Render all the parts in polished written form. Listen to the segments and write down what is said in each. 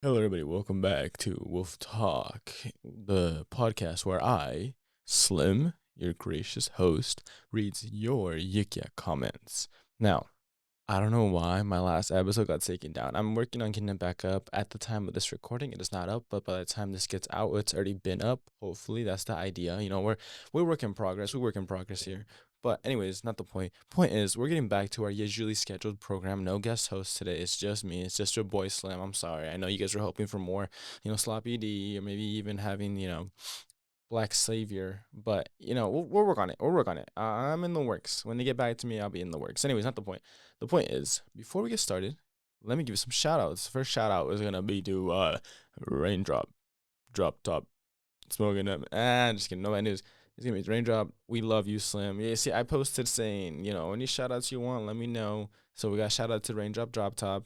Hello, everybody. Welcome back to Wolftalk, the podcast where I, Slim, your gracious host, reads your yikyak comments. Now, I don't know why my last episode got taken down. I'm working on getting it back up. At the time of this recording, it is not up, but by the time this gets out, it's already been up. Hopefully, that's the idea. We're work in progress. We work in progress here. But anyways, not the point. Point is, we're getting back to our usually scheduled program. No guest host today. It's just me. It's just your boy Slim. I'm sorry. I know you guys were hoping for more, sloppy D, or maybe even having, Black Savior. But we'll work on it. We'll work on it. I'm in the works. When they get back to me, I'll be in the works. Anyways, not the point. The point is, before we get started, let me give you some shout outs. First shout out is gonna be to Raindrop, Drop Top, Smoking Up. Just kidding. No bad news. It's gonna be Raindrop. We love you, Slim. Yeah, see, I posted saying, any shout outs you want, let me know. So we got shout out to Raindrop, Drop Top.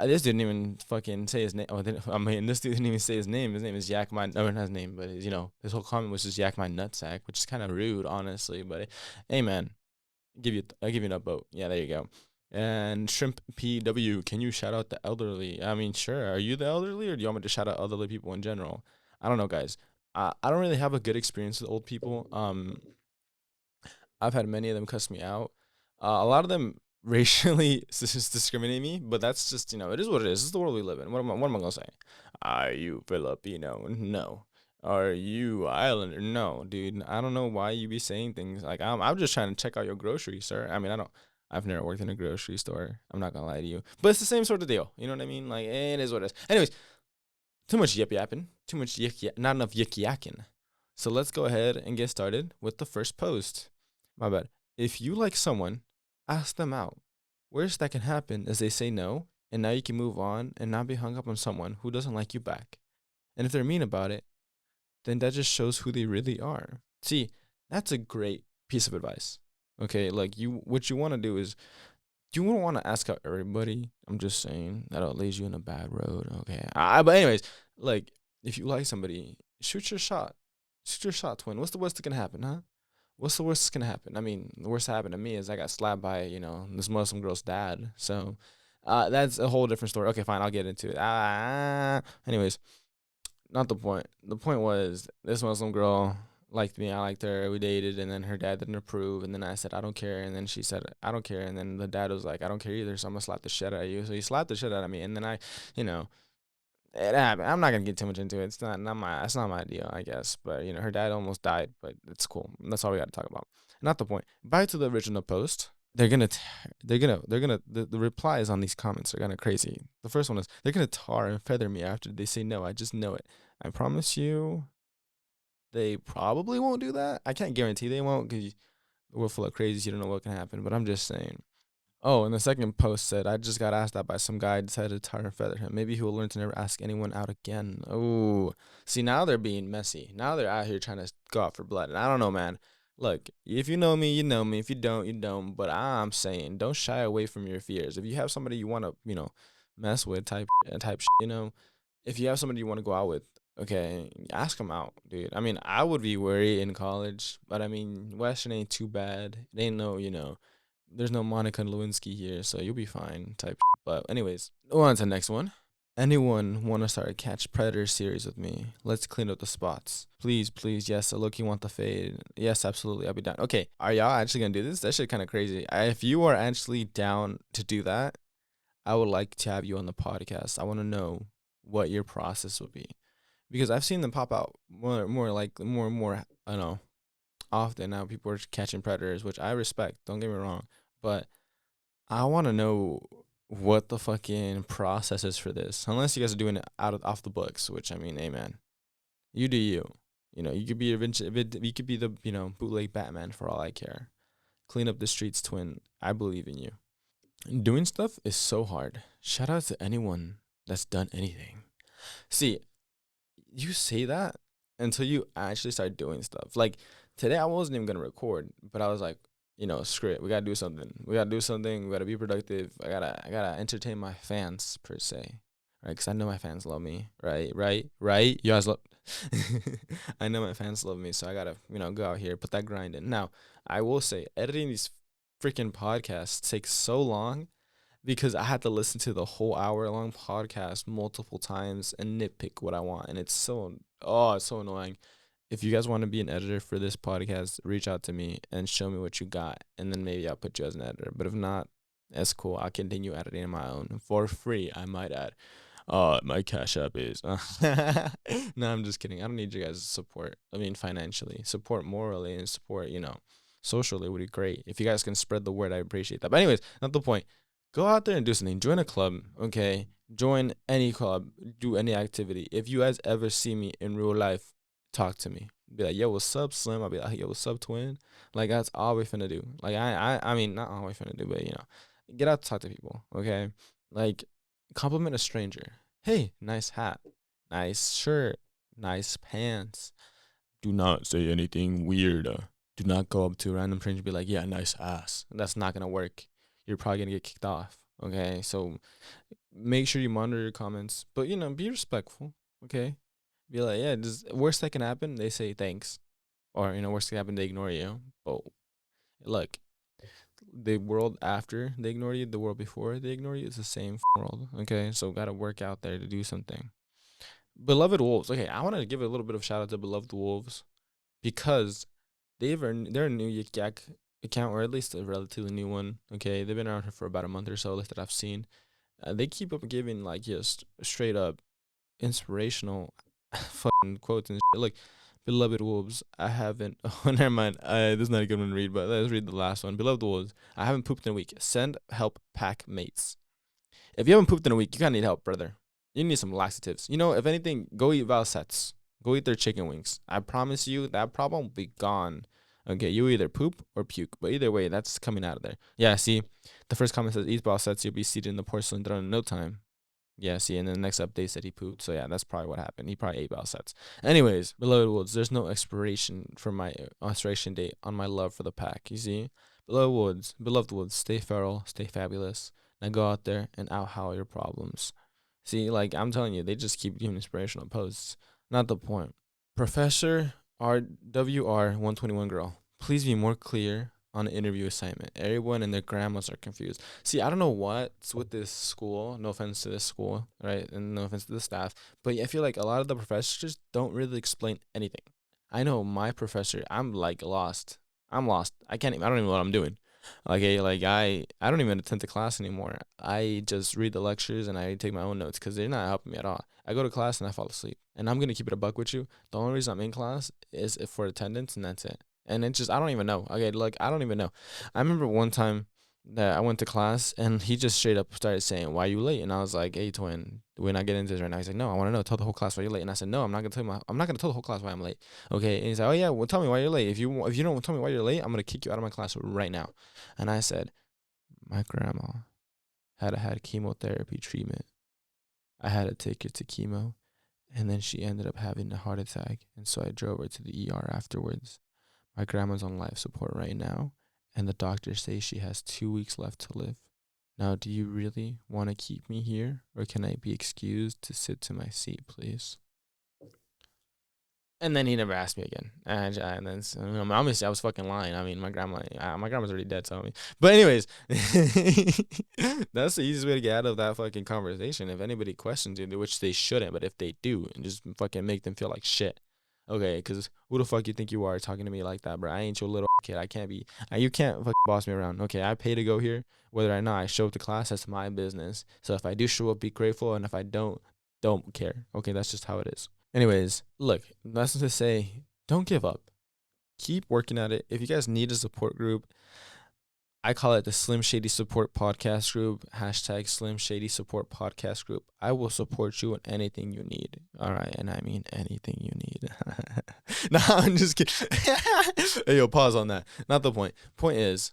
This didn't even fucking say his name. This dude didn't even say his name. His name is Yak My. No, not his name, but his whole comment was just Yak My Nutsack, which is kind of rude, honestly. But hey, man, I give you an upvote. Yeah, there you go. And Shrimp PW, can you shout out the elderly? I mean, sure. Are you the elderly, or do you want me to shout out elderly people in general? I don't know, guys. I don't really have a good experience with old people. I've had many of them cuss me out. A lot of them racially discriminate me, but that's just it is what it is. It's the world we live in. What am I gonna say? Are you Filipino? No. Are you Islander? No, dude. I don't know why you be saying things like I'm just trying to check out your groceries, sir. I mean, I've never worked in a grocery store. I'm not gonna lie to you, but it's the same sort of deal. You know what I mean? Like it is what it is. Anyways, too much yip yapping. Too much not enough yik yakking. So let's go ahead and get started with the first post. My bad. If you like someone, ask them out. Worst that can happen is they say no, and now you can move on and not be hung up on someone who doesn't like you back. And if they're mean about it, then that just shows who they really are. See, that's a great piece of advice. Okay, like what you want to do is you wouldn't want to ask out everybody. I'm just saying that'll lead you in a bad road. Okay. But anyways, like if you like somebody, shoot your shot. Shoot your shot, twin. What's the worst that can happen, huh? What's the worst that's gonna happen? I mean, the worst that happened to me is I got slapped by this Muslim girl's dad. So, that's a whole different story. Okay, fine. I'll get into it. Anyways, not the point. The point was this Muslim girl liked me. I liked her. We dated, and then her dad didn't approve. And then I said, I don't care. And then she said, I don't care. And then the dad was like, I don't care either. So I'm gonna slap the shit out of you. So he slapped the shit out of me. And then you know, it happened. I'm not gonna get too much into it. It's not my deal, I guess. But her dad almost died. But it's cool. That's all we got to talk about. Not the point. Back to the original post. The replies on these comments are kind of crazy. The first one is they're gonna tar and feather me after they say no. I just know it. I promise you, they probably won't do that. I can't guarantee they won't because we're full of crazies. You don't know what can happen. But I'm just saying. Oh, and the second post said, I just got asked out by some guy. I decided to tar and feather him. Maybe he will learn to never ask anyone out again. Oh, see, now they're being messy. Now they're out here trying to go out for blood. And I don't know, man. Look, if you know me, you know me. If you don't, you don't. But I'm saying, don't shy away from your fears. If you have somebody you want to, mess with, type, if you have somebody you want to go out with, okay, ask them out, dude. I mean, I would be worried in college, but I mean, Western ain't too bad. It ain't no, there's no Monica Lewinsky here, so you'll be fine. Type. But anyways, on to the next one. Anyone want to start a Catch Predator series with me? Let's clean up the spots. Please, please, yes. Look, you want the fade? Yes, absolutely. I'll be down. Okay, are y'all actually gonna do this? That shit kind of crazy. If you are actually down to do that, I would like to have you on the podcast. I want to know what your process would be because I've seen them pop out more and more. I don't know often now. People are catching predators, which I respect. Don't get me wrong, but I want to know what the fucking process is for this. Unless you guys are doing it off the books, which I mean, amen. You do you. You could be you could be the bootleg Batman for all I care. Clean up the streets, twin. I believe in you. Doing stuff is so hard. Shout out to anyone that's done anything. See, you say that until you actually start doing stuff. Like today, I wasn't even gonna record, but I was like, screw it. We gotta do something. We gotta do something. We gotta be productive. I gotta entertain my fans per se, right? Because I know my fans love me, right? Right. You guys love. I know my fans love me, so I gotta, go out here, put that grind in. Now, I will say, editing these freaking podcasts takes so long because I had to listen to the whole hour long podcast multiple times and nitpick what I want. And it's so annoying. If you guys want to be an editor for this podcast, reach out to me and show me what you got. And then maybe I'll put you as an editor. But if not, that's cool. I'll continue editing on my own for free, I might add. My cash app is. No, I'm just kidding. I don't need you guys' support. I mean, financially, support morally, and support, socially would be great. If you guys can spread the word, I appreciate that. But anyways, not the point. Go out there and do something. Join a club, okay? Join any club. Do any activity. If you guys ever see me in real life, talk to me. Be like, yo, what's up, Slim? I'll be like, yo, what's up, twin? Like, that's all we finna do. Like, I mean, not all we finna do, but get out to talk to people, okay? Like, compliment a stranger. Hey, nice hat, nice shirt, nice pants. Do not say anything weird. Do not go up to a random stranger and be like, yeah, nice ass. That's not gonna work. You're probably gonna get kicked off. Okay, so make sure you monitor your comments, but be respectful. Okay, be like, yeah, worst that can happen, they say thanks, or worst that can happen, they ignore you. But look, the world after they ignore you, the world before they ignore you, it's the same world. Okay, so gotta work out there to do something. Beloved Wolves. Okay, I want to give a little bit of shout out to Beloved Wolves because they're a new yikyak account, or at least a relatively new one. Okay, they've been around here for about a month or so, at least that I've seen. They keep up giving like just straight up inspirational fucking quotes and shit. Like, beloved wolves, I haven't. Oh, never mind. This is not a good one to read, but let's read the last one. Beloved wolves, I haven't pooped in a week. Send help pack mates. If you haven't pooped in a week, you gotta need help, brother. You need some laxatives. If anything, go eat Valsets. Go eat their chicken wings. I promise you that problem will be gone. Okay, you either poop or puke, but either way, that's coming out of there. Yeah, see, the first comment says, eat Valsets, you'll be seated in the porcelain throne in no time. Yeah, see, and then the next update said he pooped. So yeah, that's probably what happened. He probably ate Valsets. Anyways, beloved wolves, there's no expiration for my expiration date on my love for the pack. You see, beloved woods, stay feral, stay fabulous. Now go out there and out howl your problems. See, like I'm telling you, they just keep giving inspirational posts. Not the point. Professor RWR 121 girl, please be more clear on an interview assignment. Everyone and their grandmas are confused. See, I don't know what's with this school. No offense to this school, right? And no offense to the staff. But I feel like a lot of the professors don't really explain anything. I know my professor, I'm like lost. I'm lost. I don't even know what I'm doing. I don't even attend to class anymore. I just read the lectures and I take my own notes because they're not helping me at all. I go to class and I fall asleep. And I'm gonna keep it a buck with you. The only reason I'm in class is for attendance, and that's it. And it's just I don't even know. Okay, I don't even know. I remember one time that I went to class and he just straight up started saying, "Why are you late?" And I was like, "Hey, twin, we're not getting into this right now." He's like, "No, I want to know. Tell the whole class why you're late." And I said, "No, I'm not gonna tell the whole class why I'm late." Okay. And he's like, "Oh yeah, well tell me why you're late. If you don't tell me why you're late, I'm gonna kick you out of my class right now." And I said, "My grandma had chemotherapy treatment. I had to take her to chemo, and then she ended up having a heart attack, and so I drove her to the ER afterwards. My grandma's on life support right now, and the doctors say she has 2 weeks left to live. Now, do you really want to keep me here, or can I be excused to sit to my seat, please?" And then he never asked me again. And then obviously I was fucking lying. I mean, my grandma's already dead. So but anyways, that's the easiest way to get out of that fucking conversation. If anybody questions you, which they shouldn't, but if they do, and just fucking make them feel like shit. Okay, because who the fuck you think you are talking to me like that, bro? I ain't your little kid. I can't be. You can't fucking boss me around. Okay, I pay to go here. Whether or not I show up to class, that's my business. So if I do show up, be grateful, and if I don't care. Okay, that's just how it is. Anyways, look, that's to say, don't give up. Keep working at it. If you guys need a support group, I call it the Slim Shady Support Podcast Group. # Slim Shady Support Podcast Group. I will support you in anything you need. All right. And I mean anything you need. No, I'm just kidding. Hey, yo, pause on that. Not the point. Point is,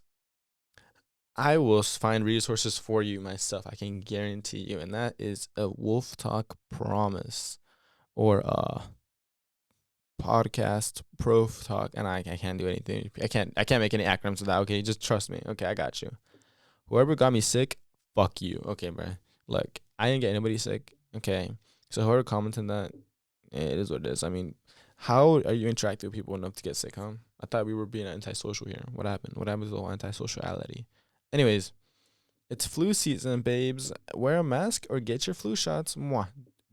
I will find resources for you myself. I can guarantee you. And that is a Wolftalk promise. Or podcast proof talk, and I can't do anything. I can't make any acronyms of that. Okay, just trust me. Okay, I got you. Whoever got me sick, fuck you. Okay, bro. Look, I didn't get anybody sick. Okay, so whoever commented that, it is what it is. I mean, how are you interacting with people enough to get sick, huh? I thought we were being antisocial here. What happened? What happened to the whole antisociality? Anyways, It's flu season, babes. Wear a mask or get your flu shots. Mwah.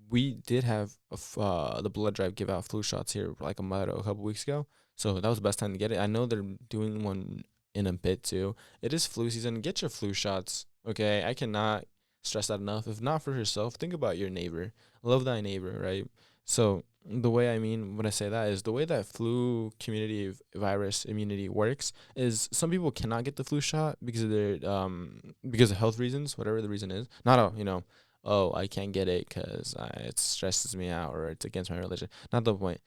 We did have the blood drive give out flu shots here like a couple weeks ago. So that was the best time to get it. I know they're doing one in a bit too. It is flu season. Get your flu shots. Okay. I cannot stress that enough. If not for yourself, think about your neighbor. Love thy neighbor, right? So the way I mean when I say that is the way that flu community virus immunity works is some people cannot get the flu shot because of their because of health reasons, whatever the reason is. Not oh, I can't get it because it stresses me out or it's against my religion. Not the point.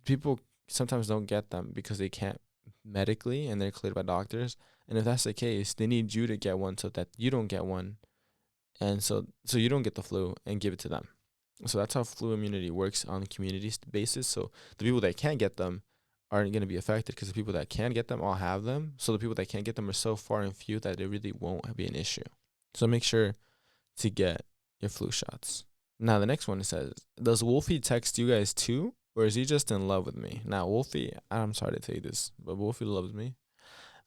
People sometimes don't get them because they can't medically and they're cleared by doctors. And if that's the case, they need you to get one so that you don't get one, and so you don't get the flu and give it to them. So that's how flu immunity works on a community basis. So the people that can't get them aren't going to be affected because the people that can get them all have them. So the people that can't get them are so far and few that it really won't be an issue. So make sure to get your flu shots. Now the next one says, does Wolfie text you guys too, or is he just in love with me? Now Wolfie, I'm sorry to tell you this, but Wolfie loves me.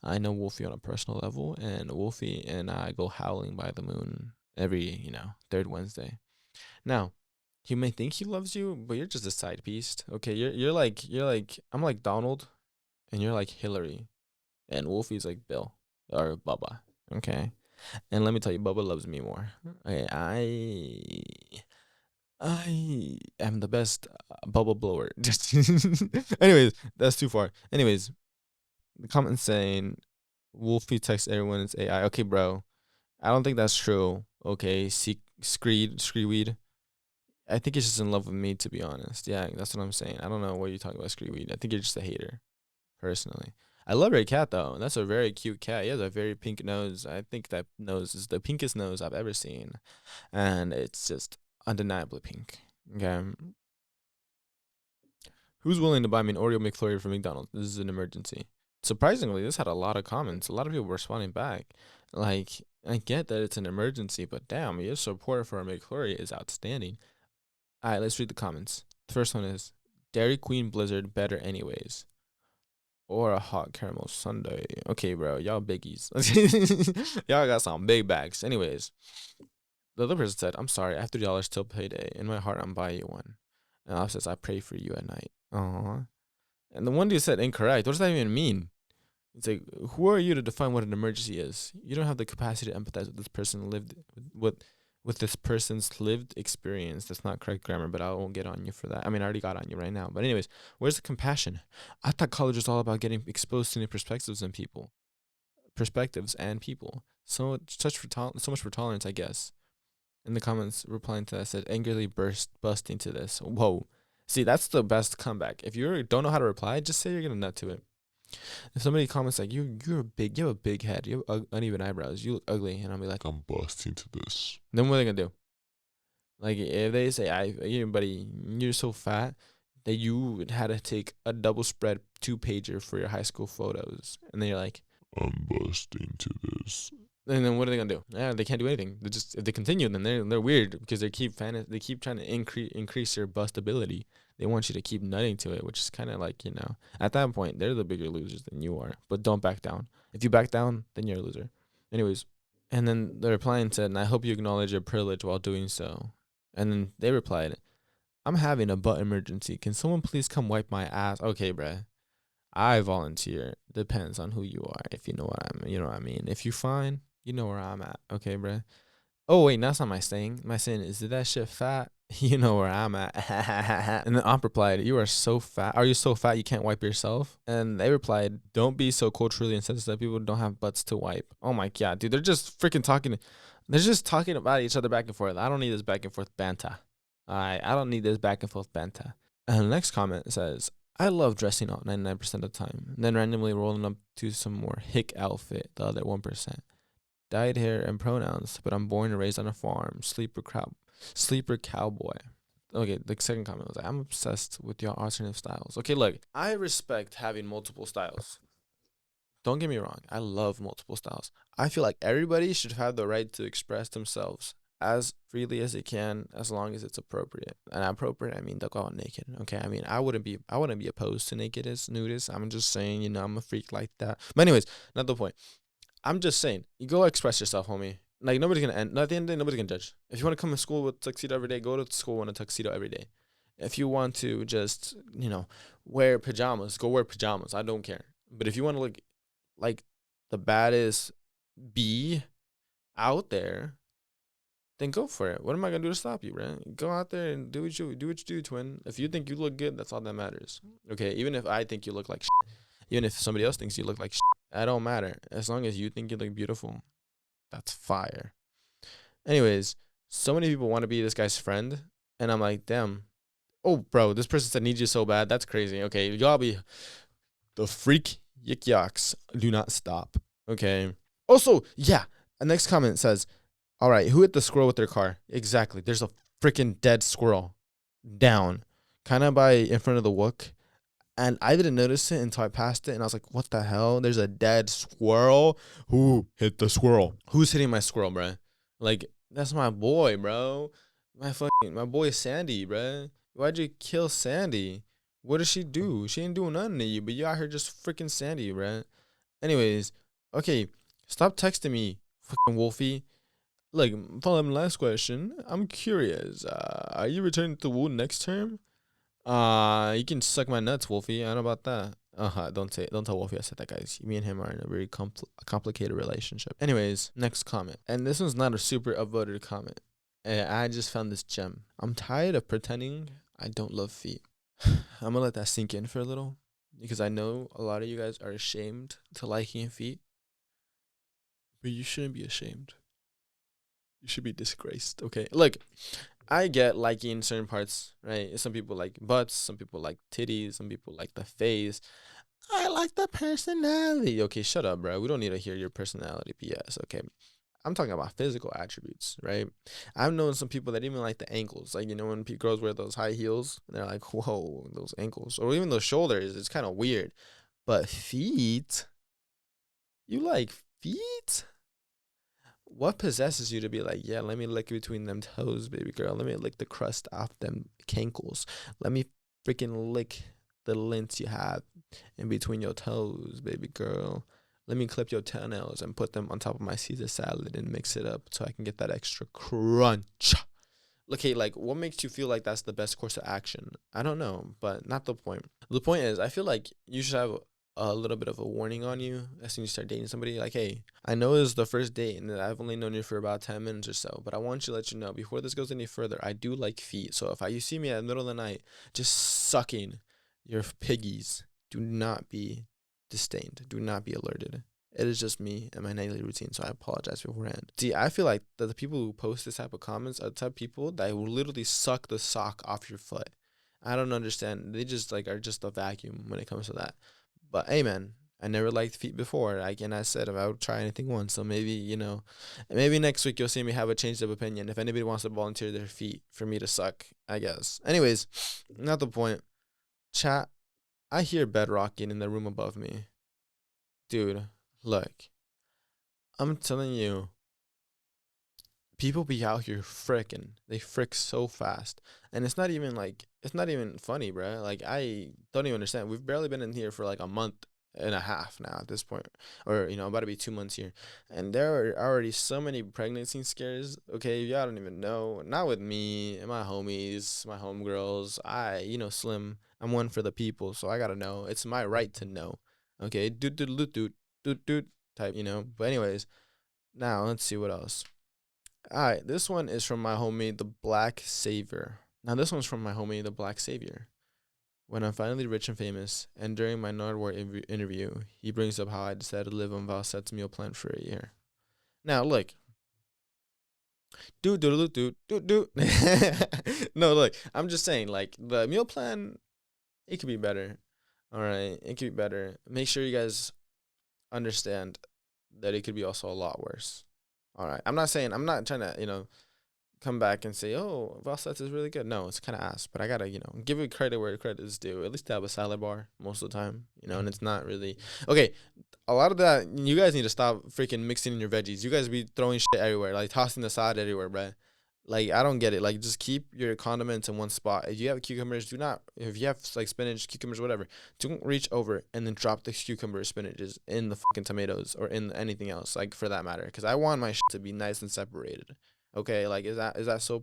I know Wolfie on a personal level, and Wolfie and I go howling by the moon every, third Wednesday. Now, he may think he loves you, but you're just a side piece. Okay, you're like I'm like Donald, and you're like Hillary, and Wolfie's like Bill or Bubba. Okay, and let me tell you, Bubba loves me more. Okay, I am the best bubble blower. Just anyways, that's too far. Anyways, the comment saying Wolfie texts everyone it's AI. Okay, bro, I don't think that's true. Okay, Screed. I think he's just in love with me, to be honest. Yeah, that's what I'm saying. I don't know what you're talking about, Screeweed. I think you're just a hater, personally. I love your cat, though. That's a very cute cat. He has a very pink nose. I think that nose is the pinkest nose I've ever seen. And it's just undeniably pink. Okay. Who's willing to buy me an Oreo McFlurry from McDonald's? This is an emergency. Surprisingly, this had a lot of comments. A lot of people were responding back. Like, I get that it's an emergency, but damn, your support for a McFlurry is outstanding. All right, let's read the comments. The first one is Dairy Queen Blizzard better anyways. Or a hot caramel sundae. Okay, bro, y'all biggies. Y'all got some big bags. Anyways, the other person said, I'm sorry, I have $3 till payday. In my heart, I'm buying you one. And I says, I pray for you at night. Aww. And the one dude said incorrect. What does that even mean? It's like, who are you to define what an emergency is? You don't have the capacity to empathize with this person with this person's lived experience. That's not correct grammar, but I won't get on you for that. I mean, I already got on you right now. But anyways, where's the compassion? I thought college was all about getting exposed to new perspectives and people. So so much for tolerance, I guess. In the comments replying to that said angrily busting to this. Whoa. See, that's the best comeback. If you don't know how to reply, just say you're gonna nut to it. If somebody comments like you have a big head, you have uneven eyebrows, you look ugly, and I'll be like, I'm busting to this. Then what are they gonna do? Like if they say, buddy, you're so fat that you had to take a double spread 2-pager for your high school photos, and then you're like, I'm busting to this. And then what are they gonna do? Yeah, they can't do anything. They just if they continue, then they're weird because they keep trying to increase your bustability. They want you to keep nutting to it, which is kind of like at that point they're the bigger losers than you are. But don't back down. If you back down, then you're a loser. Anyways, and then the replying said, "And I hope you acknowledge your privilege while doing so." And then they replied, "I'm having a butt emergency. Can someone please come wipe my ass?" Okay, bruh. I volunteer. Depends on who you are. If you know what I mean. If you fine, you know where I'm at. Okay, bruh. Oh, wait, that's not my saying. My saying is, that shit fat? You know where I'm at. And then Omp replied, you are so fat. Are you so fat you can't wipe yourself? And they replied, don't be so culturally insensitive that people don't have butts to wipe. Oh my God, dude. They're just freaking talking. They're just talking about each other back and forth. I don't need this back and forth banter. I don't need this back and forth banter. And the next comment says, I love dressing up 99% of the time, then randomly rolling up to some more hick outfit the other 1%. Dyed hair and pronouns, but I'm born and raised on a farm. Sleeper cowboy. Okay, the second comment was like, I'm obsessed with your alternative styles. Okay, look, I respect having multiple styles. Don't get me wrong, I love multiple styles. I feel like everybody should have the right to express themselves as freely as they can, as long as it's appropriate. And appropriate, I mean they'll go out naked. Okay, I mean I wouldn't be opposed to naked as nudists. I'm just saying, I'm a freak like that. But anyways, not the point. I'm just saying, you go express yourself, homie. Like, nobody's gonna end. At the end of the day, nobody's gonna judge. If you want to come to school with tuxedo every day, go to school in a tuxedo every day. If you want to just, wear pajamas, go wear pajamas. I don't care. But if you want to look like the baddest bee out there, then go for it. What am I gonna do to stop you, bro? Go out there and do what you do, twin. If you think you look good, that's all that matters. Okay, even if I think you look like shit, even if somebody else thinks you look like shit, that don't matter. As long as you think you look beautiful, that's fire. Anyways, so many people want to be this guy's friend, and I'm like, damn. Oh, bro, this person said needs you so bad. That's crazy. Okay, y'all be the freak yikyaks. Do not stop. Okay. Also, yeah. The next comment says, all right, who hit the squirrel with their car? Exactly. There's a freaking dead squirrel down, kind of by in front of the wook. And I didn't notice it until I passed it. And I was like, what the hell? There's a dead squirrel. Who hit the squirrel? Who's hitting my squirrel, bro? Like, that's my boy, bro. My boy Sandy, bro. Why'd you kill Sandy? What did she do? She ain't doing nothing to you, but you out here just freaking Sandy, bro. Anyways, okay, stop texting me, fucking Wolfie. Like, following last question, I'm curious. Are you returning to Woo next term? You can suck my nuts, Wolfie. I don't know about that. Don't tell Wolfie I said that, guys. Me and him are in a very complicated relationship. Anyways, next comment. And this one's not a super upvoted comment. I just found this gem. I'm tired of pretending I don't love feet. I'm gonna let that sink in for a little, because I know a lot of you guys are ashamed to liking feet. But you shouldn't be ashamed. You should be disgraced, okay? Look, I get liking certain parts, right? Some people like butts, some people like titties, some people like the face. I like the personality. Okay, shut up, bro. We don't need to hear your personality BS, okay? I'm talking about physical attributes, right? I've known some people that even like the ankles. Like, when girls wear those high heels, and they're like, whoa, those ankles. Or even those shoulders, it's kind of weird. But feet? You like feet? What possesses you to be like, yeah, let me lick between them toes, baby girl. Let me lick the crust off them cankles. Let me freaking lick the lint you have in between your toes, baby girl. Let me clip your toenails and put them on top of my Caesar salad and mix it up so I can get that extra crunch. Okay, like, what makes you feel like that's the best course of action? I don't know, but not the point. The point is, I feel like you should have a little bit of a warning on you as soon as you start dating somebody. Like, hey, I know this is the first date and I've only known you for about 10 minutes or so, but I want you to let you know before this goes any further, I do like feet. So if you see me at the middle of the night just sucking your piggies, do not be disdained. Do not be alerted. It is just me and my nightly routine, so I apologize beforehand. See, I feel like the people who post this type of comments are the type of people that will literally suck the sock off your foot. I don't understand. They just are just a vacuum when it comes to that. But hey, man, I never liked feet before. I said if I would try anything once. So maybe, maybe next week you'll see me have a change of opinion. If anybody wants to volunteer their feet for me to suck, I guess. Anyways, not the point. Chat, I hear bed rocking in the room above me. Dude, look, I'm telling you, people be out here fricking. They frick so fast. And it's not even funny, bro. Like, I don't even understand. We've barely been in here for like a month and a half now at this point. Or, about to be 2 months here. And there are already so many pregnancy scares. Okay, y'all don't even know. Not with me and my homies, my homegirls. Slim, I'm one for the people. So I gotta know. It's my right to know. Okay, doot type, But anyways, now let's see what else. All right, this one is from my homie, the Black Savior. Now, this one's from my homie, the Black Savior. When I'm finally rich and famous, and during my Nardwar interview, he brings up how I decided to live on Valset's meal plan for a year. Now, look. No, look, I'm just saying, like, the meal plan, it could be better. All right, it could be better. Make sure you guys understand that it could be also a lot worse. All right. I'm not trying to, come back and say, oh, Valsets is really good. No, it's kind of ass. But I got to, give it credit where credit is due. At least to have a salad bar most of the time, and it's not really. Okay, a lot of that, you guys need to stop freaking mixing in your veggies. You guys be throwing shit everywhere, like tossing the salad everywhere, bruh. Like, I don't get it. Like, just keep your condiments in one spot. If you have cucumbers, do not. If you have like spinach, cucumbers, whatever, don't reach over and then drop the cucumber spinaches in the fucking tomatoes or in anything else, like for that matter. Because I want my shit to be nice and separated. Okay, like is that so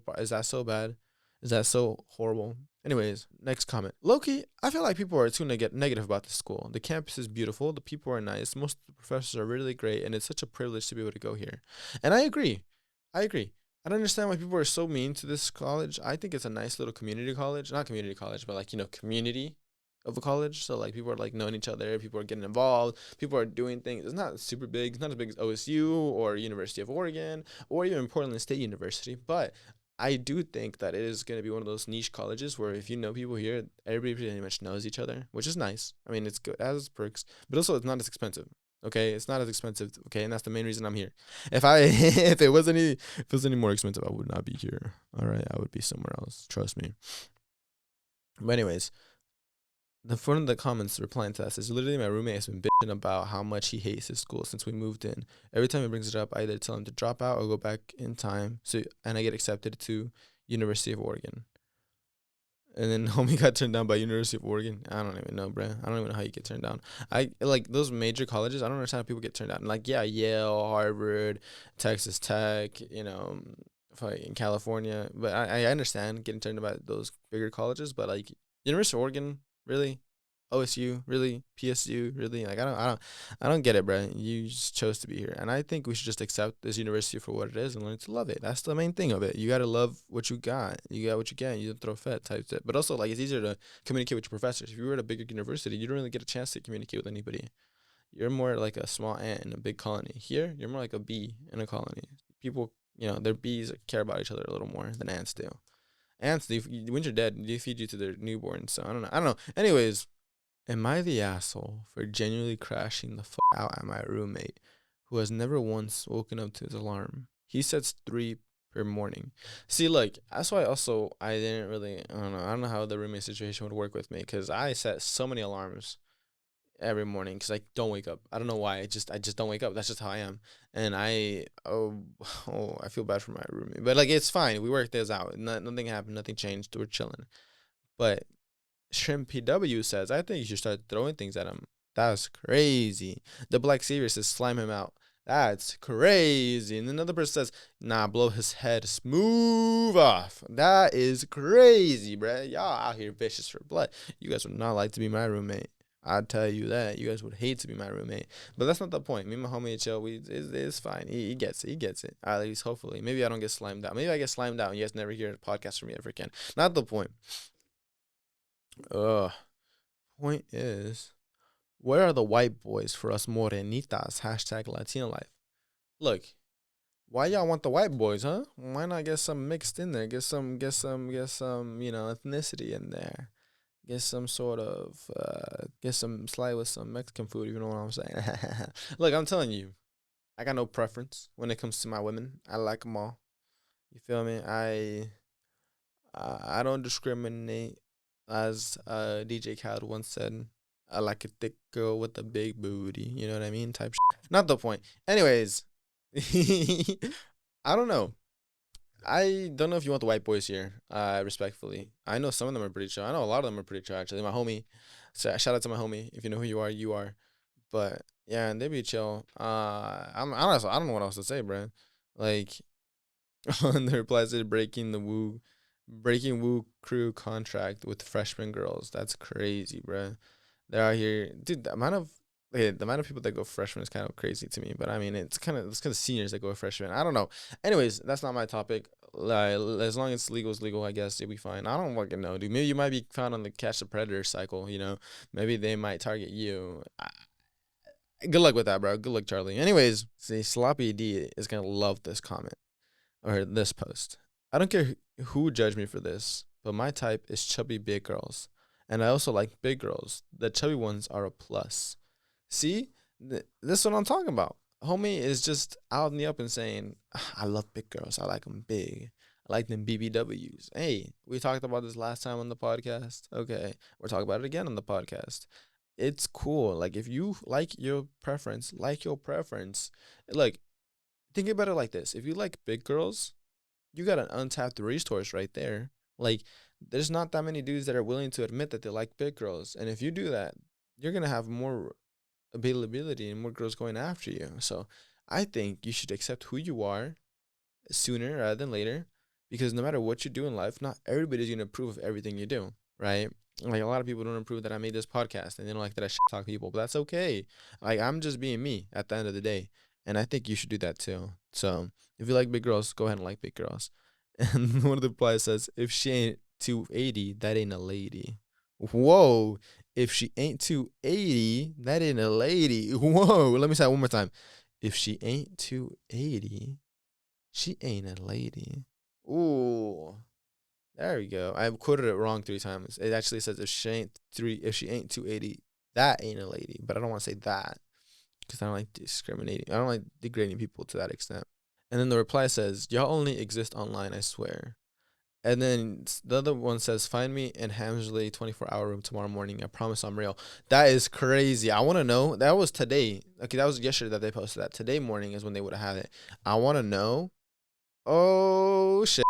bad? Is that so horrible? Anyways, next comment. Loki, I feel like people are too negative about the school. The campus is beautiful. The people are nice. Most of the professors are really great, and it's such a privilege to be able to go here. And I agree. I agree. I don't understand why people are so mean to this college. I think it's a nice little community college. Not community college, but like, community of a college. So like people are like knowing each other, people are getting involved, people are doing things. It's not super big. It's not as big as OSU or University of Oregon or even Portland State University, but I do think that it is going to be one of those niche colleges where if you know people here, everybody pretty much knows each other, which is nice. I mean, it's good, it has its perks, but also it's not as expensive. Okay, it's not as expensive. Okay, and that's the main reason I'm here. If I if it was any more expensive, I would not be here. All right, I would be somewhere else. Trust me. But anyways, the front of the comments replying to us is literally my roommate has been bitching about how much he hates his school since we moved in. Every time he brings it up, I either tell him to drop out or go back in time. And I get accepted to University of Oregon. And then homie got turned down by University of Oregon. I don't even know, bruh. I don't even know how you get turned down. I like those major colleges. I don't understand how people get turned down. Like, yeah, Yale, Harvard, Texas Tech, in California. But I understand getting turned down by those bigger colleges. But like University of Oregon, really? OSU, really? PSU, really? Like I don't get it, bro. You just chose to be here, and I think we should just accept this university for what it is and learn to love it. That's the main thing of it. You gotta love what you got. You got what you get. You don't throw fat type shit. But also, like, it's easier to communicate with your professors. If you were at a bigger university, you don't really get a chance to communicate with anybody. You're more like a small ant in a big colony. Here, you're more like a bee in a colony. People, their bees care about each other a little more than ants do. Ants, when you're dead, they feed you to their newborns. So I don't know. I don't know. Anyways. Am I the asshole for genuinely crashing the fuck out at my roommate who has never once woken up to his alarm? He sets 3 per morning. See, look, that's why also I didn't really, I don't know. I don't know how the roommate situation would work with me because I set so many alarms every morning because I don't wake up. I don't know why. I just don't wake up. That's just how I am. And I feel bad for my roommate. But like, it's fine. We worked this out. Nothing happened. Nothing changed. We're chilling. But Shrimp PW says, I think you should start throwing things at him. That's crazy. The Black Savior says, slime him out. That's crazy. And another person says, nah, blow his head smooth off. That is crazy, bruh. Y'all out here vicious for blood. You guys would not like to be my roommate. I'd tell you that. You guys would hate to be my roommate. But that's not the point. Me and my homie chill. It's fine. He gets it. He gets it. At least, hopefully. Maybe I don't get slimed out. Maybe I get slimed out and you guys never hear a podcast from me ever again. Not the point. Point is, where are the white boys for us morenitas? Hashtag Latino life. Look, why y'all want the white boys, huh? Why not get some mixed in there? Get some, ethnicity in there. Get some sort of, get some slide with some Mexican food. You know what I'm saying? Look, I'm telling you, I got no preference when it comes to my women. I like them all. You feel me? I don't discriminate, as DJ Khaled once said. I like a thick girl with a big booty. You know what I mean? Type shit. Not the point. Anyways, I don't know. I don't know if you want the white boys here. Respectfully, I know some of them are pretty chill. I know a lot of them are pretty chill. Actually, my homie. So shout out to my homie. If you know who you are, you are. But yeah, and they be chill. I'm honestly, I don't know what else to say, bro. Like, on the reply said breaking Woo crew contract with freshman girls. That's crazy, bro. They're out here, dude. The amount of people that go freshmen is kind of crazy to me. But I mean, it's kind of seniors that go freshmen. I don't know. Anyways, that's not my topic. Like, as long as it's legal, I guess it'll be fine. I don't fucking know, dude. Maybe you might be found on the catch the predator cycle. Maybe they might target you. Good luck with that, bro. Good luck, Charlie. Anyways, see, Sloppy D is gonna love this comment or this post. I don't care who judged me for this, but my type is chubby big girls. And I also like big girls. The chubby ones are a plus. See? This is what I'm talking about. Homie is just out in the open saying, I love big girls. I like them big. I like them BBWs. Hey, we talked about this last time on the podcast. Okay. We're talking about it again on the podcast. It's cool. Like, if you like your preference, like your preference. Like, think about it like this. If you like big girls, you got an untapped resource right there. Like, there's not that many dudes that are willing to admit that they like big girls. And if you do that, you're going to have more availability and more girls going after you. So I think you should accept who you are sooner rather than later, because no matter what you do in life, not everybody's going to approve of everything you do, right? Like, a lot of people don't approve that I made this podcast, and they don't like that I talk people, but that's okay. Like, I'm just being me at the end of the day, and I think you should do that too. So if you like big girls, go ahead and like big girls. And one of the replies says, if she ain't 280, that ain't a lady. Whoa. If she ain't 280, that ain't a lady. Whoa. Let me say it one more time. If she ain't 280, she ain't a lady. Ooh. There we go. I quoted it wrong 3 times. It actually says if she ain't 280, that ain't a lady. But I don't want to say that because I don't like discriminating. I don't like degrading people to that extent. And then the reply says, y'all only exist online, I swear. And then the other one says, find me in Hamsley 24-hour room tomorrow morning. I promise I'm real. That is crazy. I want to know. That was today. Okay, that was yesterday that they posted that. Today morning is when they would have had it. I want to know. Oh, shit.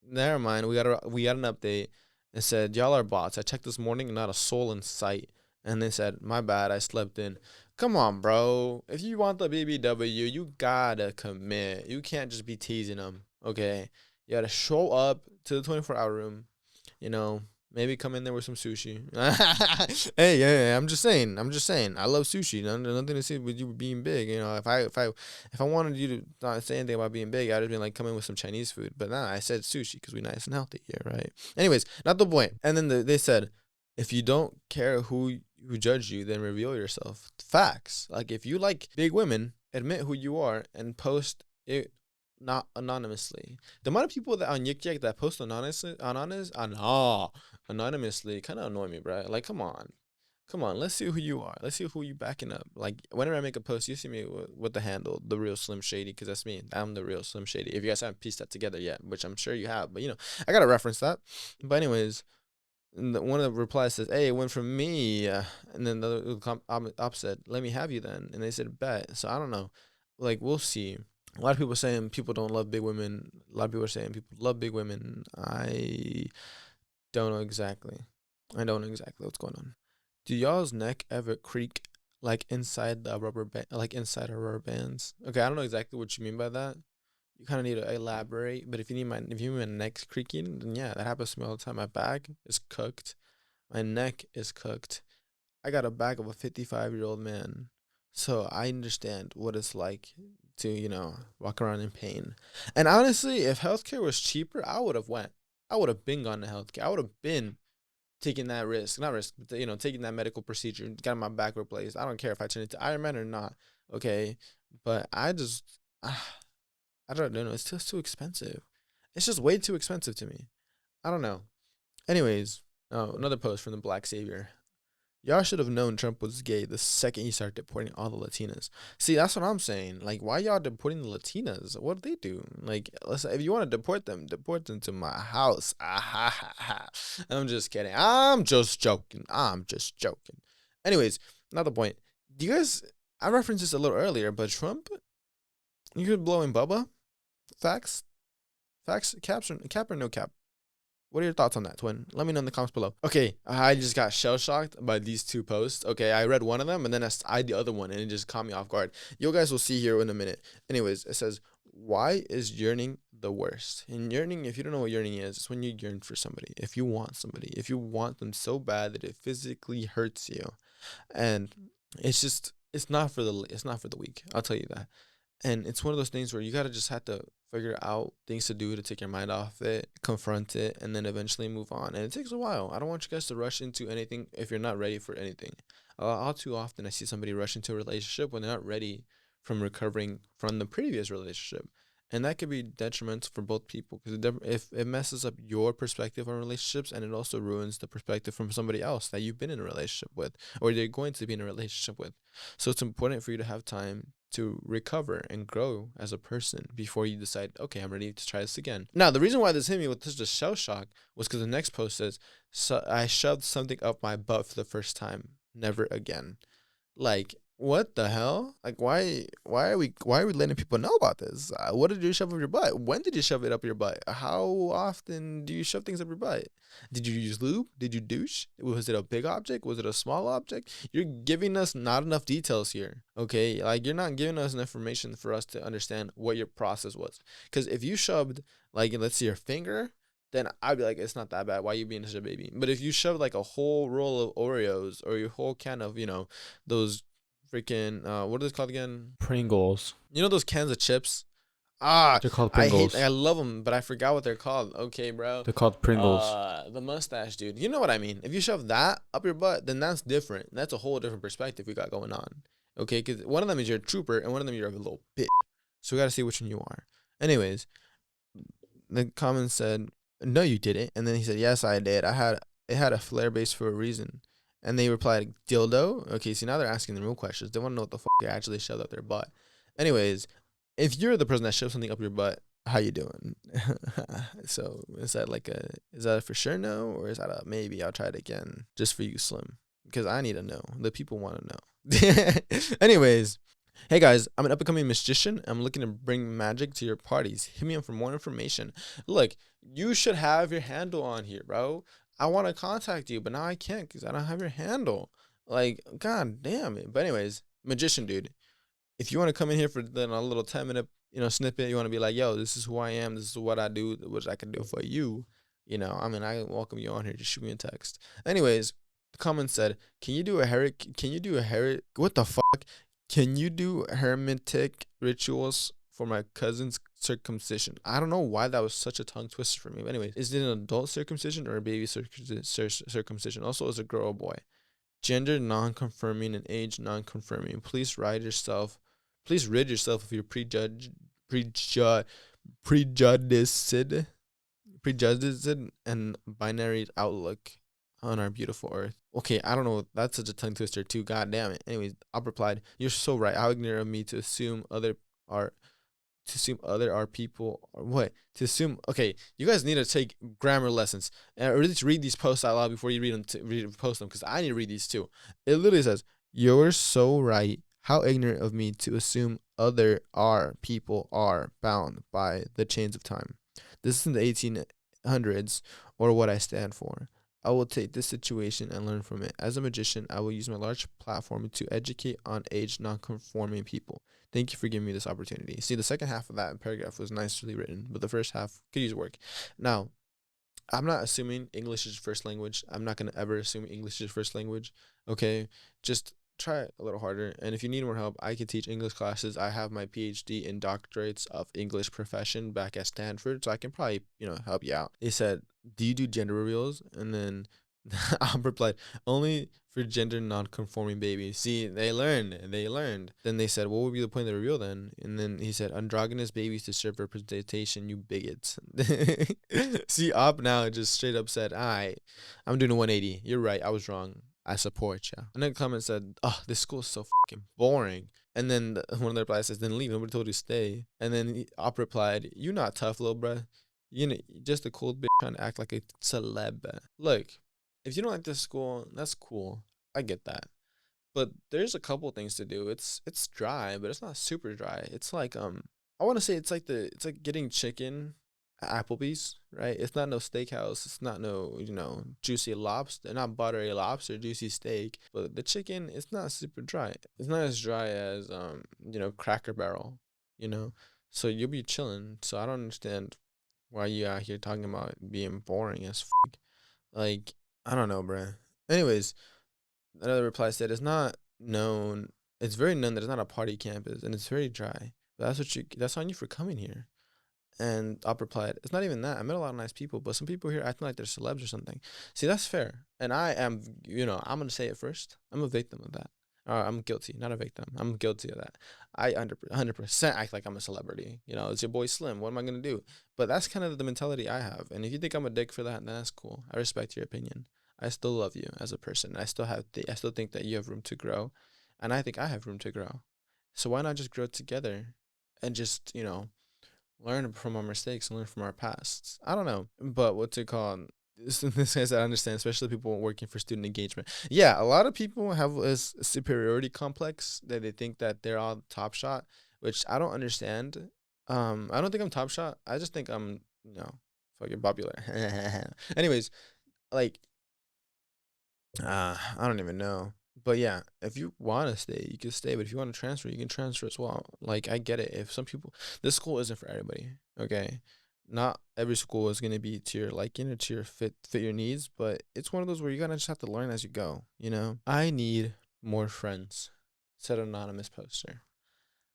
Never mind. We got an update. It said, y'all are bots. I checked this morning, not a soul in sight. And they said, my bad, I slept in. Come on, bro. If you want the BBW, you gotta commit. You can't just be teasing them, okay? You gotta show up to the 24-hour room, you know, maybe come in there with some sushi. Hey, yeah, I'm just saying. I love sushi. Nothing to see with you being big. You know, if I wanted you to not say anything about being big, I'd have been like, come in with some Chinese food. But nah, I said sushi because we're nice and healthy here, right? Anyways, not the point. And then they said, if you don't care who judge you, then reveal yourself. Facts. Like, if you like big women, admit who you are and post it not anonymously. The amount of people that on yikyak that post anonymously kind of annoy me, bro. Like, come on. Let's see who you are. Let's see who you backing up. Like, whenever I make a post, you see me with the handle, the real Slim Shady, because that's me. I'm the real Slim Shady. If you guys haven't pieced that together yet, which I'm sure you have, but I gotta reference that. But anyways, one of the replies says, hey, it went from me. And then the op said, let me have you then. And they said, bet. So I don't know. Like, we'll see. A lot of people are saying people don't love big women. A lot of people are saying people love big women. I don't know exactly. What's going on. Do y'all's neck ever creak like inside the rubber band, like inside our rubber bands? Okay, I don't know exactly what you mean by that. You kind of need to elaborate. But if you mean my neck creaking, then yeah, that happens to me all the time. My back is cooked. My neck is cooked. I got a back of a 55-year-old man. So I understand what it's like to, walk around in pain. And honestly, if healthcare was cheaper, I would have went. I would have been gone to healthcare. I would have been taking that risk. Not risk, but, taking that medical procedure, getting my back replaced. I don't care if I turn into Iron Man or not. Okay. But I don't know. It's just too expensive. It's just way too expensive to me. I don't know. Anyways, another post from the Black Savior. Y'all should have known Trump was gay the second he started deporting all the Latinas. See, that's what I'm saying. Like, why y'all deporting the Latinas? What did they do? Like, listen, if you want to deport them to my house. I'm just kidding. I'm just joking. Anyways, not the point. Do you guys, I referenced this a little earlier, but Trump, you could blow in Bubba? Facts, cap or no cap? What are your thoughts on that, twin? Let me know in the comments below. Okay, I just got shell-shocked by these 2 posts. Okay, I read one of them, and then I the other one, and it just caught me off guard. You guys will see here in a minute. Anyways, it says, why is yearning the worst? And yearning, if you don't know what yearning is, it's when you yearn for somebody. If you want somebody. If you want them so bad that it physically hurts you. And it's not for the weak. I'll tell you that. And it's one of those things where you gotta just have to figure out things to do to take your mind off it, confront it, and then eventually move on. And it takes a while. I don't want you guys to rush into anything if you're not ready for anything. All too often I see somebody rush into a relationship when they're not ready from recovering from the previous relationship. And that could be detrimental for both people because if it messes up your perspective on relationships, and it also ruins the perspective from somebody else that you've been in a relationship with or you're going to be in a relationship with. So it's important for you to have time to recover and grow as a person before you decide, okay, I'm ready to try this again. Now, the reason why this hit me with such a shell shock was because the next post says, so I shoved something up my butt for the first time. Never again. Like, what the hell? Like, why are we letting people know about this? What did you shove up your butt? When did you shove it up your butt? How often do you shove things up your butt? Did you use lube? Did you douche? Was it a big object? Was it a small object? You're giving us not enough details here. Okay, like you're not giving us enough information for us to understand what your process was. Because if you shoved, like, let's see, your finger, then I'd be like, it's not that bad. Why are you being such a baby? But if you shove like a whole roll of Oreos or your whole can of, those freaking what are they called again? Pringles. You know those cans of chips? Ah, They're called I hate. Pringles. I love them, but I forgot what they're called. Okay, bro. They're called Pringles. The mustache, dude. You know what I mean? If you shove that up your butt, then that's different. That's a whole different perspective we got going on. Okay, because one of them is you're a trooper, and one of them you're a little bitch. So we gotta see which one you are. Anyways, the comment said, "No, you didn't." And then he said, "Yes, I did. It had a flare base for a reason." And they replied, "Dildo." Okay, so now they're asking the real questions. They want to know what the fuck you actually shoved up their butt. Anyways, if you're the person that shoved something up your butt, how you doing? So is that a for sure no, or is that a maybe? I'll try it again just for you, Slim, because I need to know. The people want to know. Anyways, hey guys, I'm an up and coming magician. I'm looking to bring magic to your parties. Hit me up for more information. Look, you should have your handle on here, bro. I want to contact you, but now I can't because I don't have your handle. Like, god damn it. But anyways, magician dude, if you want to come in here for then a little 10-minute, snippet, you want to be like, yo, this is who I am, this is what I do, which I can do for you. I mean, I welcome you on here. Just shoot me a text. Anyways, the comment said, can you do a what the fuck? Can you do hermetic rituals for my cousin's circumcision? I don't know why that was such a tongue twister for me. But anyways, is it an adult circumcision or a baby circumcision? Also, is it a girl or boy? Gender non-confirming and age non-confirming. Please rid yourself of your prejudiced and binary outlook on our beautiful earth. Okay, I don't know. That's such a tongue twister too. God damn it. Anyways, I replied, "You're so right. How ignorant of me are to assume other are people or what to assume." Okay, you guys need to take grammar lessons or at least read these posts out loud before you post them, because I need to read these too. It literally says, "You're so right. How ignorant of me to assume other are people are bound by the chains of time. This is in the 1800s, or what I stand for. I will take this situation and learn from it. As a magician, I will use my large platform to educate on age non-conforming people. Thank you for giving me this opportunity." See, the second half of that paragraph was nicely written, but the first half could use work. Now, I'm not assuming English is your first language. I'm not going to ever assume English is your first language. Okay? Just try it a little harder. And if you need more help, I can teach English classes. I have my PhD in doctorates of English profession back at Stanford, so I can probably, help you out. They said, "Do you do gender reveals?" And then I replied, "Only for gender non-conforming babies." See, they learned. They learned. Then they said, "What would be the point of the reveal then?" And then he said, "Androgynous babies to serve representation, you bigots." See, Op now just straight up said, I'm doing a 180. You're right. I was wrong. I support you." And then comment said, "Oh, this school is so fucking boring." And then one of the replies says, "Then leave. Nobody told you to stay." And then Op replied, "You not tough, little bruh. You know, just a cool bitch trying to act like a celeb." Look, if you don't like this school, that's cool. I get that. But there's a couple things to do. It's dry, but it's not super dry. It's like I want to say it's like getting chicken at Applebee's, right? It's not no steakhouse. It's not no, juicy lobster, not buttery lobster, juicy steak. But the chicken, it's not super dry. It's not as dry as Cracker Barrel, you know. So you'll be chilling. So I don't understand why you out here talking about being boring as like, I don't know, bruh. Anyways, another reply said, it's very known that it's not a party campus and it's very dry. But that's on you for coming here. And Op replied, "It's not even that. I met a lot of nice people, but some people here acting like they're celebs or something." See, that's fair. And I am, I'm going to say it first. I'm a victim of that. I'm guilty, not a victim. I'm guilty of that. I 100% act like I'm a celebrity. It's your boy Slim. What am I going to do? But that's kind of the mentality I have. And if you think I'm a dick for that, then that's cool. I respect your opinion. I still love you as a person. I still think that you have room to grow. And I think I have room to grow. So why not just grow together and just, learn from our mistakes and learn from our pasts? I don't know. But what's it called? this guys I understand, especially people working for student engagement. Yeah, a lot of people have this superiority complex that they think that they're all top shot, which I don't understand. I don't think I'm top shot. I just think I'm, fucking popular. Anyways, like, I don't even know. But yeah, if you want to stay, you can stay. But if you want to transfer, you can transfer as well. Like, I get it. If some people, this school isn't for everybody. Okay, not every school is gonna be to your liking or to your fit your needs. But it's one of those where you gotta just have to learn as you go. I need more friends. Said anonymous poster.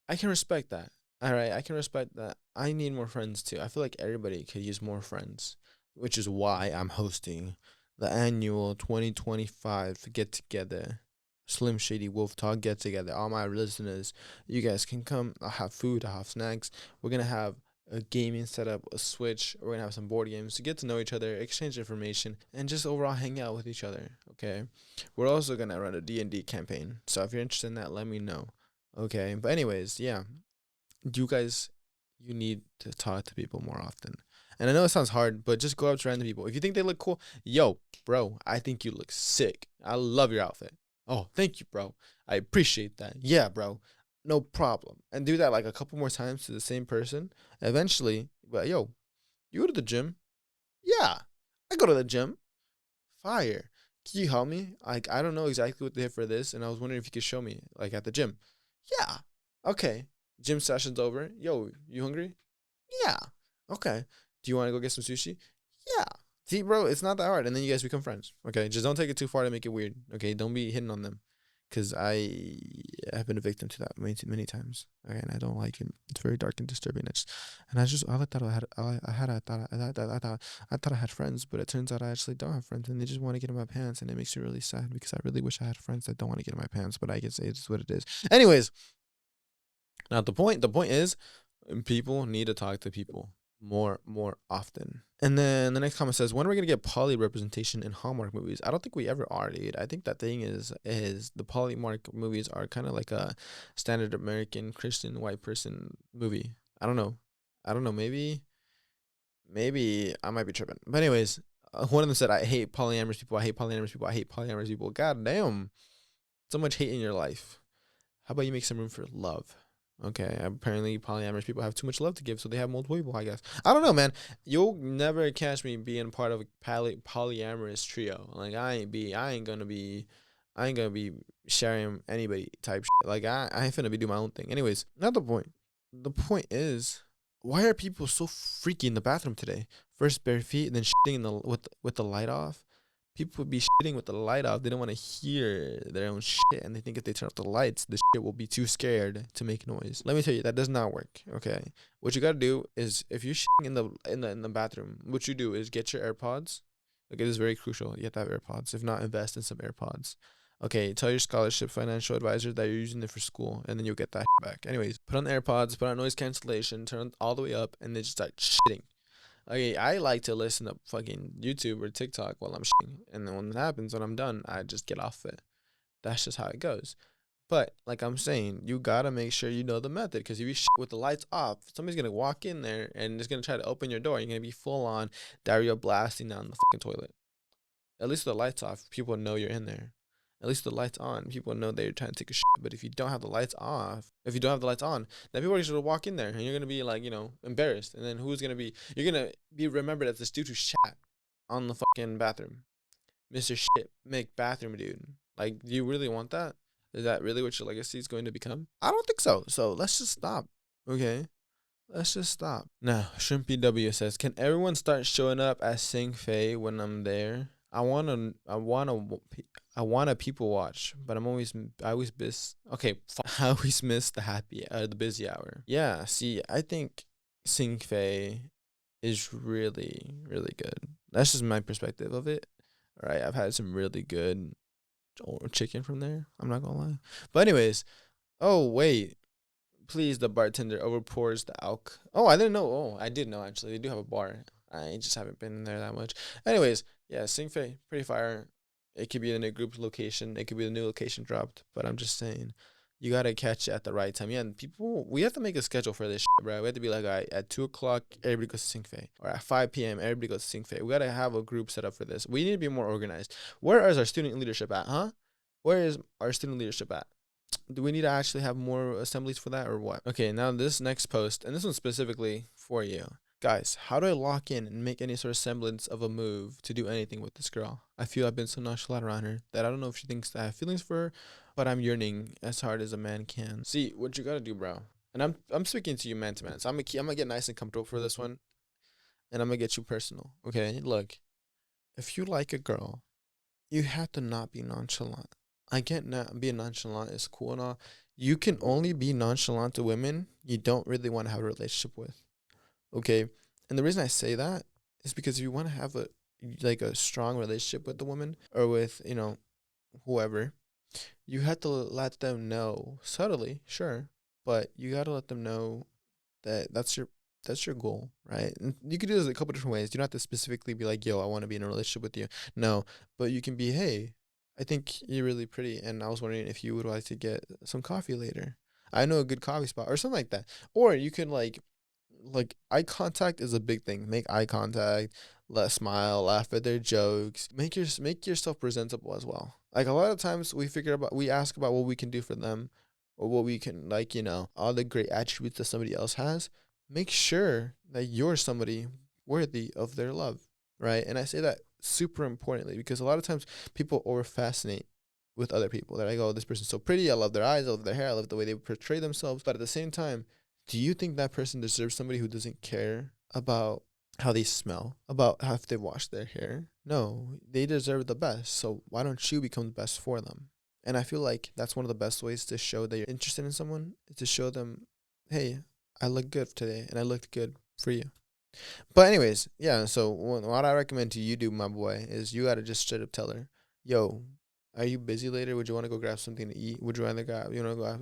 I can respect that. All right, I can respect that. I need more friends too. I feel like everybody could use more friends, which is why I'm hosting the annual 2025 get together, Slim Shady Wolf Talk get together. All my listeners, you guys can come. I'll have food, I'll have snacks. We're gonna have a gaming setup, a Switch. We're gonna have some board games to get to know each other, exchange information, and just overall hang out with each other. Okay, we're also gonna run a D&D campaign. So if you're interested in that, let me know. Okay, but anyways, yeah, you guys, you need to talk to people more often. And I know it sounds hard, but just go up to random people. If you think they look cool, yo, bro, I think you look sick. I love your outfit. Oh, thank you, bro. I appreciate that. Yeah, bro. No problem. And do that like a couple more times to the same person. Eventually, but yo, you go to the gym? Yeah, I go to the gym. Fire. Can you help me? Like, I don't know exactly what they have for this, and I was wondering if you could show me, like, at the gym. Yeah. Okay. Gym session's over. Yo, you hungry? Yeah. Okay. Do you want to go get some sushi? Yeah. See, bro, it's not that hard. And then you guys become friends. Okay. Just don't take it too far to make it weird. Okay. Don't be hitting on them. Because I have been a victim to that many times. Okay. And I don't like it. It's very dark and disturbing. I thought I thought I had friends, but it turns out I actually don't have friends. And they just want to get in my pants. And it makes me really sad because I really wish I had friends that don't want to get in my pants. But I guess it's what it is. Anyways, not the point. The point is, people need to talk to people more often. And then the next comment says, when are we gonna get poly representation in Hallmark movies? I don't think we ever are, dude. I think that thing is the Polymark movies are kind of like a standard American Christian white person movie. I don't know. Maybe I might be tripping. But anyways, one of them said, I hate polyamorous people. I hate polyamorous people. I hate polyamorous people. God damn, so much hate in your life. How about you make some room for love? Okay, apparently polyamorous people have too much love to give, so they have multiple people, I guess. I don't know, man. You'll never catch me being part of a polyamorous trio. Like, I ain't gonna be sharing anybody type shit. Like, I ain't finna be doing my own thing. Anyways, not the point. The point is, why are people so freaky in the bathroom today? First bare feet, and then shitting with the light off. People would be shitting with the light off. They don't want to hear their own shit, and they think if they turn off the lights, the shit will be too scared to make noise. Let me tell you, that does not work. Okay, what you gotta do is, if you're shitting in the bathroom, what you do is get your AirPods. Okay, this is very crucial. You have to have AirPods. If not, invest in some AirPods. Okay, tell your scholarship financial advisor that you're using it for school, and then you'll get that back. Anyways, put on the AirPods, put on noise cancellation, turn it all the way up, and then just start shitting. Okay, I like to listen to fucking YouTube or TikTok while I'm shitting. And then when it happens, when I'm done, I just get off it. That's just how it goes. But like I'm saying, you gotta make sure you know the method, because if you shit with the lights off, somebody's gonna walk in there and is gonna try to open your door. You're gonna be full on diarrhea blasting down the fucking toilet. At least with the lights off, people know you're in there. At least with the lights on, people know that you're trying to take a shit. But if you don't have the lights off, if you don't have the lights on, then people are just gonna walk in there and you're gonna be like, embarrassed. And then you're gonna be remembered as this dude who shat on the fucking bathroom. Mr. Shit Make Bathroom Dude. Like, do you really want that? Is that really what your legacy is going to become? I don't think so. So let's just stop. Okay? Let's just stop. Now, Shrimpy W says, can everyone start showing up as Sing Fei when I'm there? I wanna people watch, but I always miss. Okay, I always miss the busy hour. Yeah, see, I think Sing Fei is really, really good. That's just my perspective of it. All right, I've had some really good chicken from there. I'm not gonna lie. But anyways, oh wait, please, the bartender overpours the alk. Oh, I didn't know. Oh, I did know actually. They do have a bar. I just haven't been in there that much. Anyways, yeah, Sing Fei, pretty fire. It could be in a group location. It could be the new location dropped. But I'm just saying, You gotta catch it at the right time. Yeah, and people, we have to make a schedule for this shit, bro. We have to be like, all right, at 2 o'clock, everybody goes to Singfei, or at 5 p.m., everybody goes to Singfei. We gotta have a group set up for this. We need to be more organized. Where is our student leadership at, huh? Where is our student leadership at? Do we need to actually have more assemblies for that or what? Okay, now this next post, and this one's specifically for you. Guys, how do I lock in and make any sort of semblance of a move to do anything with this girl? I feel I've been so nonchalant around her that I don't know if she thinks that I have feelings for her, but I'm yearning as hard as a man can. See, what you gotta do, bro. And I'm speaking to you man to man. So I'm gonna get nice and comfortable for this one, and I'm gonna get you personal. Okay, look, if you like a girl, you have to not be nonchalant. I get not being nonchalant is cool and all. You can only be nonchalant to women you don't really want to have a relationship with. Okay. And the reason I say that is because if you want to have a strong relationship with the woman or with, whoever, you have to let them know subtly, sure, but you got to let them know that that's your goal, right? And you can do this a couple different ways. You don't have to specifically be like, "Yo, I want to be in a relationship with you." No, but you can be, "Hey, I think you're really pretty, and I was wondering if you would like to get some coffee later. I know a good coffee spot or something like that." Or you can like eye contact is a big thing. Make eye contact, let smile, laugh at their jokes. Make yourself presentable as well. Like a lot of times we ask about what we can do for them or what we can all the great attributes that somebody else has. Make sure that you're somebody worthy of their love, right? And I say that super importantly because a lot of times people over fascinate with other people. They're like, "Oh, this person's so pretty. I love their eyes. I love their hair. I love the way they portray themselves." But at the same time, do you think that person deserves somebody who doesn't care about how they smell, about how if they wash their hair? No, they deserve the best. So why don't you become the best for them? And I feel like that's one of the best ways to show that you're interested in someone is to show them, "Hey, I look good today, and I looked good for you." But anyways, yeah. So what I recommend to you do, my boy, is you gotta just straight up tell her, "Yo, are you busy later? Would you want to go grab something to eat? Would you rather go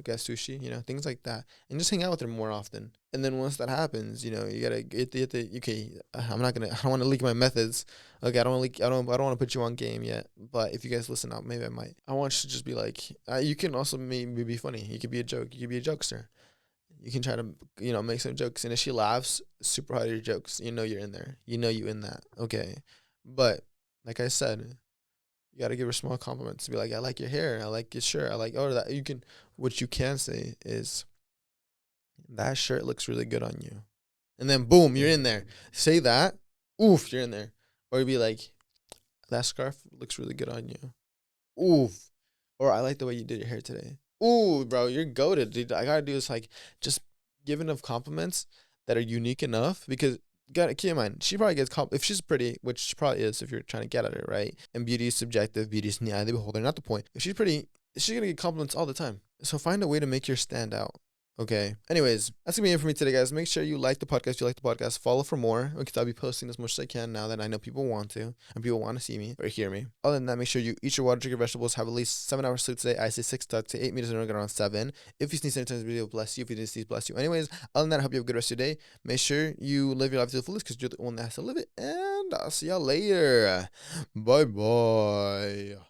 get sushi? Things like that, and just hang out with her more often." And then once that happens, you gotta get the okay. I don't want to leak my methods. Okay, I don't want to I don't want to put you on game yet. But if you guys listen out, maybe I might. I want you to just be like, you can also maybe be funny. You could be a joke. You could be a jokester. You can try to, make some jokes. And if she laughs super hard at your jokes, you're in there. You in that. Okay. But like I said, you got to give her small compliments. Be like, "I like your hair. I like your shirt. I like," or that what you can say is, "That shirt looks really good on you." And then boom, you're in there. Say that. Oof, you're in there. Or you'd be like, "That scarf looks really good on you." Oof. Or, "I like the way you did your hair today." Ooh, bro, you're goated, dude. I gotta do is just give enough compliments that are unique enough because gotta keep in mind she probably gets if she's pretty, which she probably is if you're trying to get at her, right? And beauty is subjective, beauty is in the eye of the beholder, not the point. If she's pretty, she's gonna get compliments all the time. So find a way to make her stand out. Okay. Anyways, that's gonna be it for me today, guys. Make sure you like the podcast. If you like the podcast, follow for more because I'll be posting as much as I can now that I know people want to and people want to see me or hear me. Other than that, make sure you eat your water, drink your vegetables, have at least 7 hours sleep today. I say 6 to 8 meters and get around 7. If you sneeze anytime, video bless you. If you didn't sneeze, bless you. Anyways, other than that, I hope you have a good rest of your day. Make sure you live your life to the fullest because you're the one that has to live it. And I'll see y'all later. Bye bye.